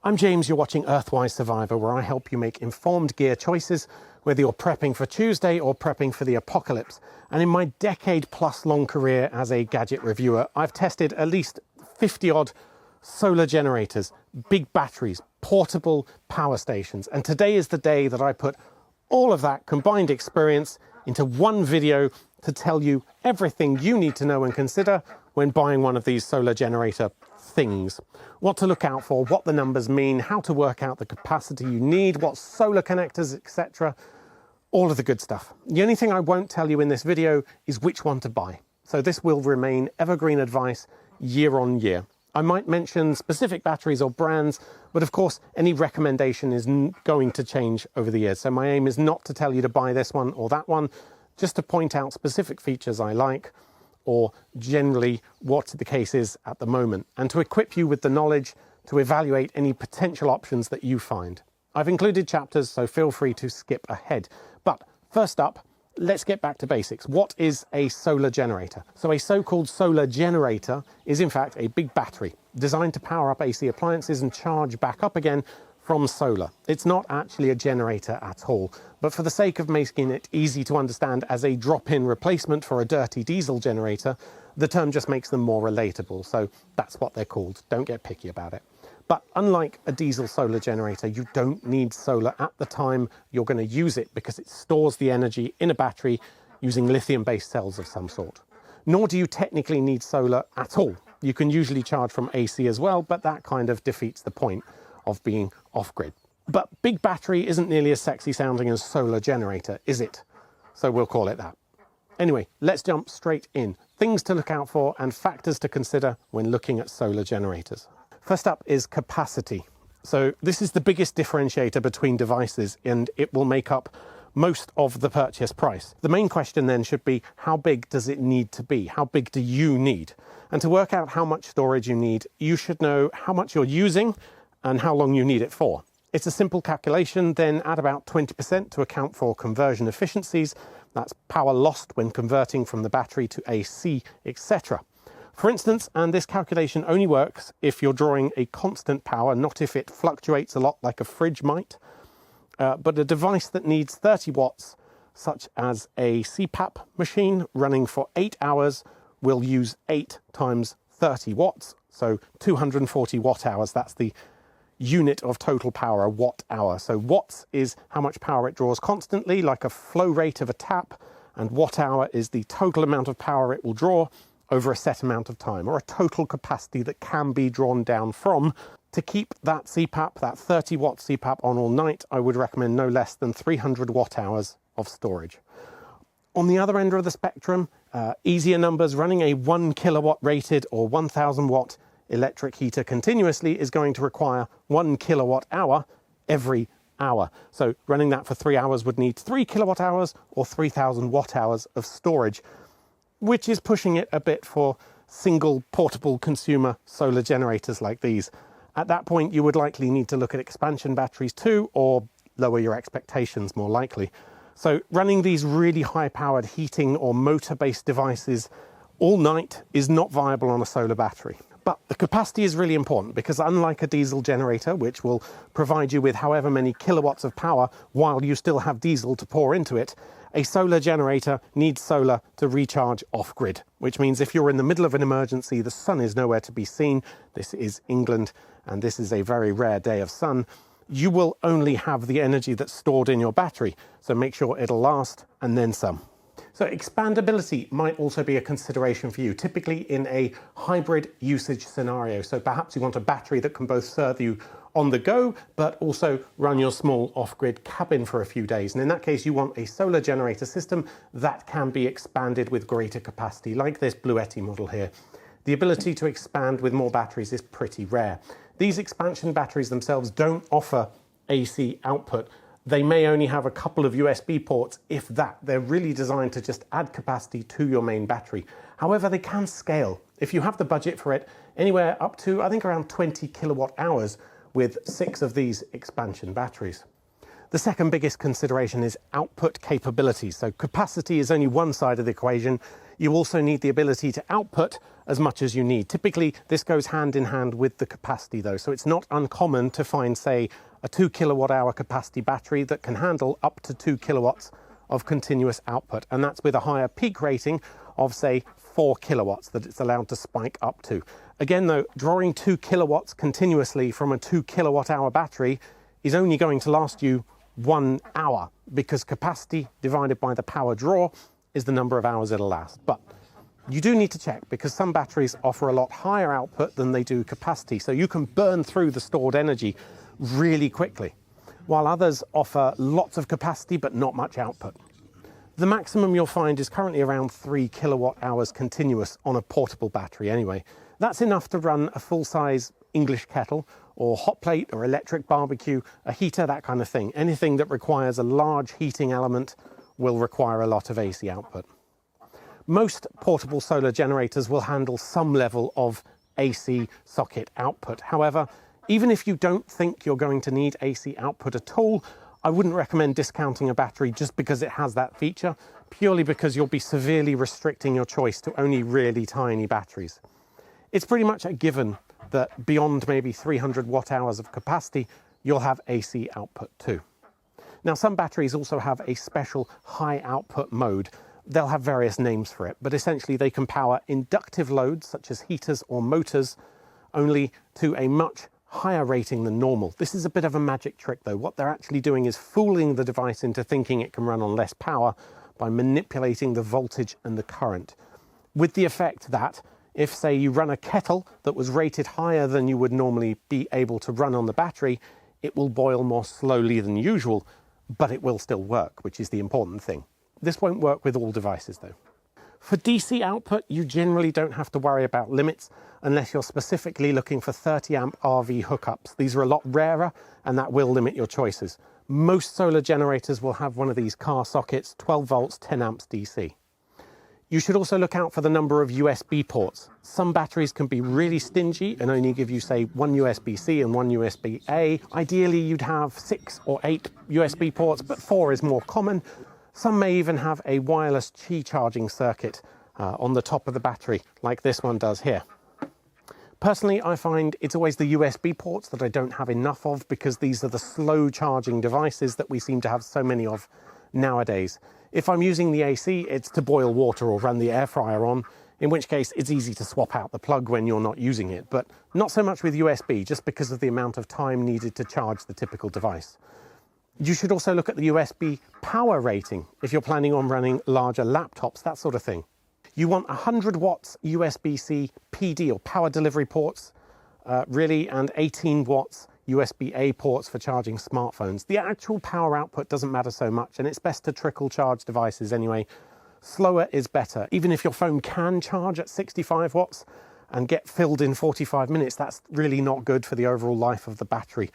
I'm James, you're watching Earthwise Survivor, where I help you make informed gear choices, whether you're prepping for Tuesday or prepping for the apocalypse. And in my decade-plus long career as a gadget reviewer, I've tested at least 50-odd solar generators, big batteries, portable power stations. And today is the day that I put all of that combined experience into one video to tell you everything you need to know and consider when buying one of these solar generator things. What to look out for, what the numbers mean, how to work out the capacity you need, what solar connectors, etc. All of the good stuff. The only thing I won't tell you in this video is which one to buy. So this will remain evergreen advice year on year. I might mention specific batteries or brands, but of course any recommendation is going to change over the years. So my aim is not to tell you to buy this one or that one, just to point out specific features I like, or generally what the case is at the moment, and to equip you with the knowledge to evaluate any potential options that you find. I've included chapters, so feel free to skip ahead. But first up, let's get back to basics. What is a solar generator? So a so-called solar generator is in fact a big battery designed to power up AC appliances and charge back up again from solar. It's not actually a generator at all, but for the sake of making it easy to understand as a drop-in replacement for a dirty diesel generator, the term just makes them more relatable, so that's what they're called. Don't get picky about it. But unlike a diesel solar generator, you don't need solar at the time you're going to use it because it stores the energy in a battery using lithium-based cells of some sort. Nor do you technically need solar at all. You can usually charge from AC as well, but that kind of defeats the point of being off-grid. But big battery isn't nearly as sexy sounding as solar generator, is it? So we'll call it that. Anyway, let's jump straight in. Things to look out for and factors to consider when looking at solar generators. First up is capacity. So this is the biggest differentiator between devices, and it will make up most of the purchase price. The main question then should be, how big does it need to be? How big do you need? And to work out how much storage you need, you should know how much you're using and how long you need it for. It's a simple calculation, then add about 20% to account for conversion efficiencies. That's power lost when converting from the battery to AC, etc. For instance, and this calculation only works if you're drawing a constant power, not if it fluctuates a lot like a fridge might. But a device that needs 30 watts, such as a CPAP machine running for 8 hours, will use 8 times 30 watts, so 240 watt hours. That's the unit of total power, a watt hour. So watts is how much power it draws constantly, like a flow rate of a tap, and watt hour is the total amount of power it will draw over a set amount of time, or a total capacity that can be drawn down from. To keep that CPAP, that 30 watt CPAP on all night, I would recommend no less than 300 watt hours of storage. On the other end of the spectrum, easier numbers, running a 1 kilowatt rated or 1000 watt electric heater continuously is going to require 1 kilowatt hour every hour. So running that for 3 hours would need 3 kilowatt hours or 3000 watt hours of storage, which is pushing it a bit for single portable consumer solar generators like these. At that point, you would likely need to look at expansion batteries too, or lower your expectations more likely. So running these really high-powered heating or motor-based devices all night is not viable on a solar battery. But the capacity is really important because unlike a diesel generator, which will provide you with however many kilowatts of power while you still have diesel to pour into it, a solar generator needs solar to recharge off-grid, which means if you're in the middle of an emergency, the sun is nowhere to be seen, this is England, and this is a very rare day of sun, you will only have the energy that's stored in your battery, so make sure it'll last and then some. So expandability might also be a consideration for you, typically in a hybrid usage scenario. So perhaps you want a battery that can both serve you on the go, but also run your small off-grid cabin for a few days. And in that case, you want a solar generator system that can be expanded with greater capacity, like this Bluetti model here. The ability to expand with more batteries is pretty rare. These expansion batteries themselves don't offer AC output. They may only have a couple of USB ports, if that. They're really designed to just add capacity to your main battery. However, they can scale. If you have the budget for it, anywhere up to, I think, around 20 kilowatt hours with 6 of these expansion batteries. The second biggest consideration is output capability. So capacity is only one side of the equation. You also need the ability to output as much as you need. Typically, this goes hand in hand with the capacity though, so it's not uncommon to find, say, a 2 kilowatt hour capacity battery that can handle up to 2 kilowatts of continuous output, and that's with a higher peak rating of, say, 4 kilowatts that it's allowed to spike up to. Again though, drawing 2 kilowatts continuously from a 2 kilowatt hour battery is only going to last you 1 hour, because capacity divided by the power draw is the number of hours it'll last. But you do need to check, because some batteries offer a lot higher output than they do capacity, so you can burn through the stored energy really quickly, while others offer lots of capacity but not much output. The maximum you'll find is currently around 3 kilowatt hours continuous on a portable battery anyway. That's enough to run a full-size English kettle or hot plate or electric barbecue, a heater, that kind of thing. Anything that requires a large heating element will require a lot of AC output. Most portable solar generators will handle some level of AC socket output. However, even if you don't think you're going to need AC output at all, I wouldn't recommend discounting a battery just because it has that feature, purely because you'll be severely restricting your choice to only really tiny batteries. It's pretty much a given that beyond maybe 300 watt hours of capacity, you'll have AC output too. Now, some batteries also have a special high output mode. They'll have various names for it, but essentially they can power inductive loads such as heaters or motors only to a much higher rating than normal. This is a bit of a magic trick though. What they're actually doing is fooling the device into thinking it can run on less power by manipulating the voltage and the current, with the effect that if, say, you run a kettle that was rated higher than you would normally be able to run on the battery, it will boil more slowly than usual, but it will still work, which is the important thing. This won't work with all devices though. For DC output, you generally don't have to worry about limits unless you're specifically looking for 30 amp RV hookups. These are a lot rarer and that will limit your choices. Most solar generators will have one of these car sockets, 12 volts, 10 amps DC. You should also look out for the number of USB ports. Some batteries can be really stingy and only give you, say, one USB-C and one USB-A. Ideally, you'd have 6 or 8 USB ports, but 4 is more common. Some may even have a wireless Qi charging circuit on the top of the battery, like this one does here. Personally, I find it's always the USB ports that I don't have enough of, because these are the slow charging devices that we seem to have so many of nowadays. If I'm using the AC, it's to boil water or run the air fryer on, in which case it's easy to swap out the plug when you're not using it, but not so much with USB, just because of the amount of time needed to charge the typical device. You should also look at the USB power rating if you're planning on running larger laptops, that sort of thing. You want 100 watts USB-C PD or power delivery ports, really, and 18 watts USB-A ports for charging smartphones. The actual power output doesn't matter so much, and it's best to trickle charge devices anyway. Slower is better. Even if your phone can charge at 65 watts and get filled in 45 minutes, that's really not good for the overall life of the battery.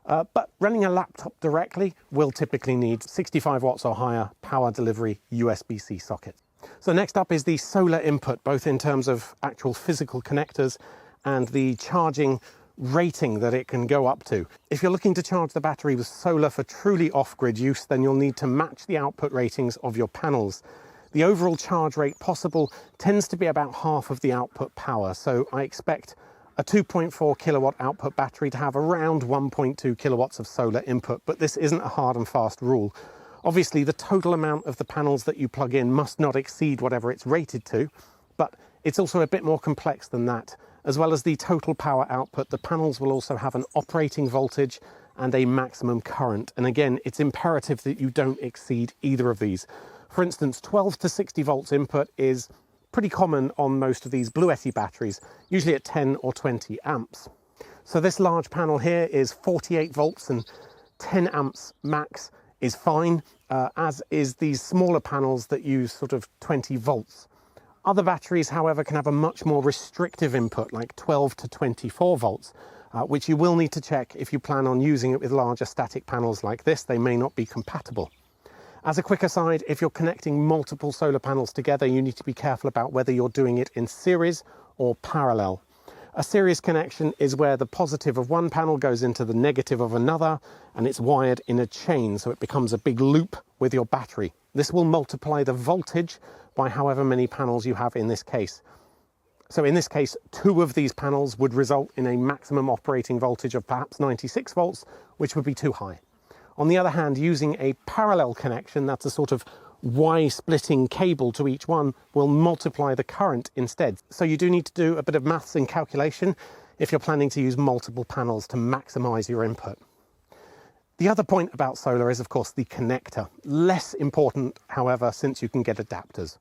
But running a laptop directly will typically need 65 watts or higher power delivery USB-C socket. So next up is the solar input, both in terms of actual physical connectors and the charging rating that it can go up to. If you're looking to charge the battery with solar for truly off-grid use, then you'll need to match the output ratings of your panels. The overall charge rate possible tends to be about half of the output power, so I expect a 2.4 kilowatt output battery to have around 1.2 kilowatts of solar input, but this isn't a hard and fast rule. Obviously, the total amount of the panels that you plug in must not exceed whatever it's rated to, but it's also a bit more complex than that. As well as the total power output, the panels will also have an operating voltage and a maximum current. And again, it's imperative that you don't exceed either of these. For instance, 12 to 60 volts input is pretty common on most of these Bluetti batteries, usually at 10 or 20 amps. So this large panel here is 48 volts and 10 amps max is fine, as is these smaller panels that use sort of 20 volts. Other batteries, however, can have a much more restrictive input, like 12 to 24 volts, which you will need to check if you plan on using it with larger static panels like this. They may not be compatible. As a quick aside, if you're connecting multiple solar panels together, you need to be careful about whether you're doing it in series or parallel. A series connection is where the positive of one panel goes into the negative of another, and it's wired in a chain, so it becomes a big loop with your battery. This will multiply the voltage by however many panels you have in this case. So in this case, 2 of these panels would result in a maximum operating voltage of perhaps 96 volts, which would be too high. On the other hand, using a parallel connection, that's a sort of Y-splitting cable to each one, will multiply the current instead. So you do need to do a bit of maths and calculation if you're planning to use multiple panels to maximize your input. The other point about solar is, of course, the connector. Less important, however, since you can get adapters.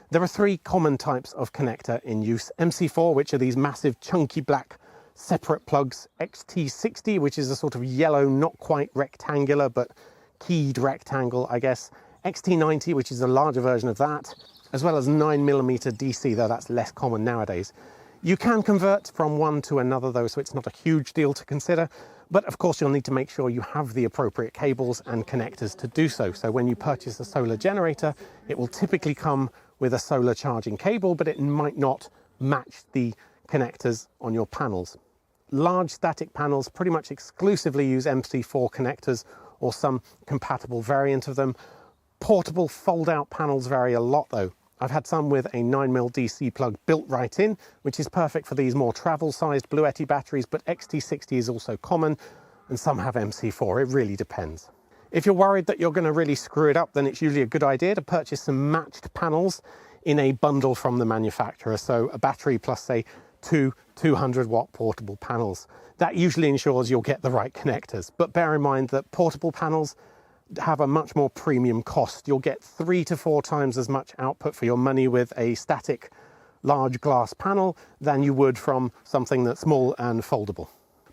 There are 3 common types of connector in use. MC4, which are these massive chunky black separate plugs. XT60, which is a sort of yellow, not quite rectangular, but keyed rectangle, I guess. XT90, which is a larger version of that, as well as 9mm DC, though that's less common nowadays. You can convert from one to another though, so it's not a huge deal to consider. But of course, you'll need to make sure you have the appropriate cables and connectors to do so. So when you purchase a solar generator, it will typically come with a solar charging cable, but it might not match the connectors on your panels. Large static panels pretty much exclusively use MC4 connectors or some compatible variant of them. Portable fold-out panels vary a lot though. I've had some with a 9mm DC plug built right in, which is perfect for these more travel-sized Bluetti batteries, but XT60 is also common, and some have MC4. It really depends. If you're worried that you're going to really screw it up, then it's usually a good idea to purchase some matched panels in a bundle from the manufacturer. So a battery plus, say, 2 200-watt portable panels. That usually ensures you'll get the right connectors. But bear in mind that portable panels have a much more premium cost. You'll get 3 to 4 times as much output for your money with a static large glass panel than you would from something that's small and foldable.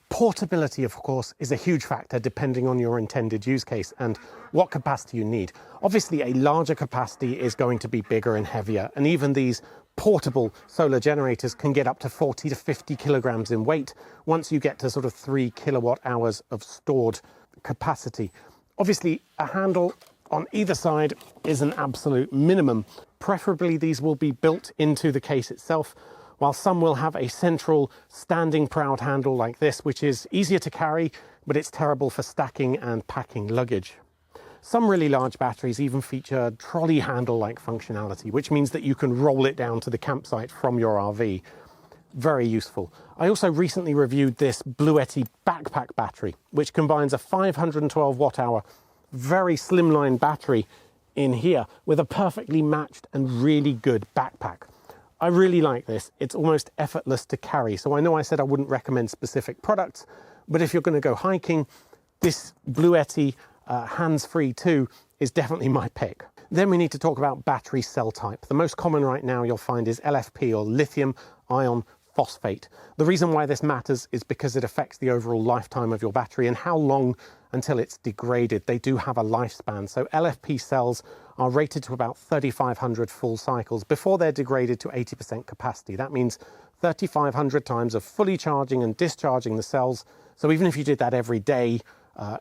Portability, of course, is a huge factor depending on your intended use case and what capacity you need. Obviously, a larger capacity is going to be bigger and heavier, and even these portable solar generators can get up to 40 to 50 kilograms in weight once you get to sort of 3 kilowatt hours of stored capacity. Obviously, a handle on either side is an absolute minimum. Preferably, these will be built into the case itself, while some will have a central standing proud handle like this, which is easier to carry, but it's terrible for stacking and packing luggage. Some really large batteries even feature trolley handle-like functionality, which means that you can roll it down to the campsite from your RV. Very useful. I also recently reviewed this Bluetti backpack battery, which combines a 512 watt hour, very slimline battery in here with a perfectly matched and really good backpack. I really like this. It's almost effortless to carry. So I know I said I wouldn't recommend specific products, but if you're going to go hiking, this Bluetti hands-free 2 is definitely my pick. Then we need to talk about battery cell type. The most common right now you'll find is LFP, or lithium ion phosphate. The reason why this matters is because it affects the overall lifetime of your battery and how long until it's degraded. They do have a lifespan. So LFP cells are rated to about 3,500 full cycles before they're degraded to 80% capacity. That means 3,500 times of fully charging and discharging the cells. So even if you did that every day,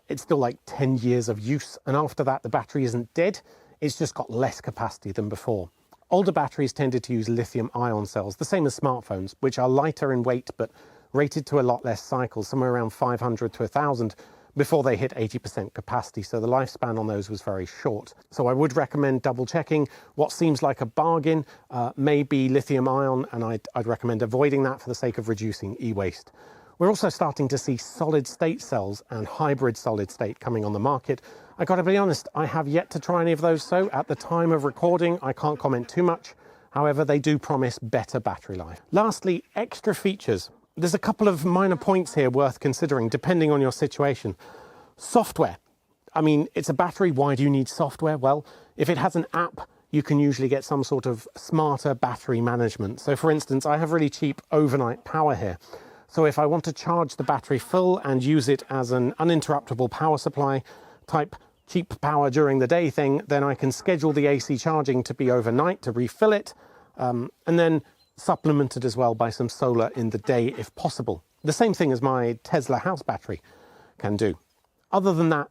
it's still like 10 years of use. And after that, the battery isn't dead. It's just got less capacity than before. Older batteries tended to use lithium-ion cells, the same as smartphones, which are lighter in weight but rated to a lot less cycles, somewhere around 500 to 1,000, before they hit 80% capacity, so the lifespan on those was very short. So I would recommend double-checking. What seems like a bargain may be lithium-ion, and I'd recommend avoiding that for the sake of reducing e-waste. We're also starting to see solid-state cells and hybrid solid-state coming on the market. I got to be honest, I have yet to try any of those, so at the time of recording, I can't comment too much. However, they do promise better battery life. Lastly, extra features. There's a couple of minor points here worth considering, depending on your situation. Software. I mean, it's a battery. Why do you need software? Well, if it has an app, you can usually get some sort of smarter battery management. So for instance, I have really cheap overnight power here. So if I want to charge the battery full and use it as an uninterruptible power supply type cheap power during the day thing, then I can schedule the AC charging to be overnight to refill it, and then supplemented as well by some solar in the day if possible. The same thing as my Tesla house battery can do. Other than that,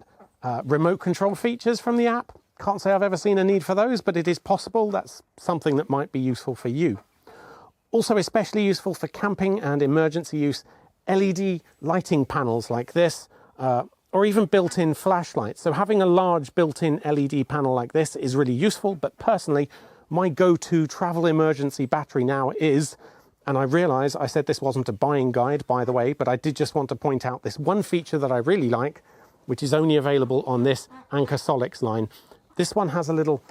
remote control features from the app, can't say I've ever seen a need for those, but it is possible. That's something that might be useful for you. Also especially useful for camping and emergency use, LED lighting panels like this, or even built-in flashlights. So having a large built-in LED panel like this is really useful, but personally, my go-to travel emergency battery now is, and I realise I said this wasn't a buying guide, by the way, but I did just want to point out this one feature that I really like, which is only available on this Anker Solix line. This one has a little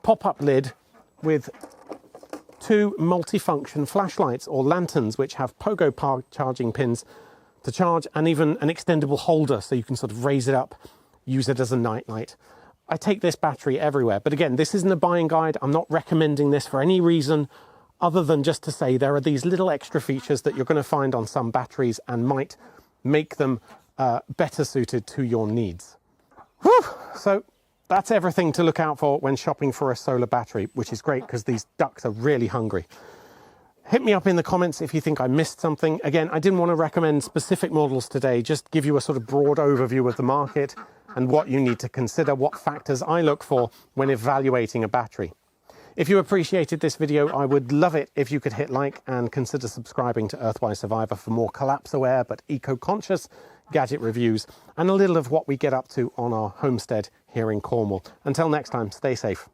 pop-up lid with two multifunction flashlights or lanterns, which have pogo charging pins to charge, and even an extendable holder so you can sort of raise it up, use it as a night light. I take this battery everywhere, but again, this isn't a buying guide. I'm not recommending this for any reason other than just to say there are these little extra features that you're going to find on some batteries and might make them better suited to your needs. Whew! So that's everything to look out for when shopping for a solar battery, which is great because these ducks are really hungry. Hit me up in the comments if you think I missed something. Again, I didn't want to recommend specific models today, just give you a sort of broad overview of the market and what you need to consider, what factors I look for when evaluating a battery. If you appreciated this video, I would love it if you could hit like and consider subscribing to Earthwise Survivor for more collapse-aware but eco-conscious gadget reviews and a little of what we get up to on our homestead here in Cornwall. Until next time, stay safe.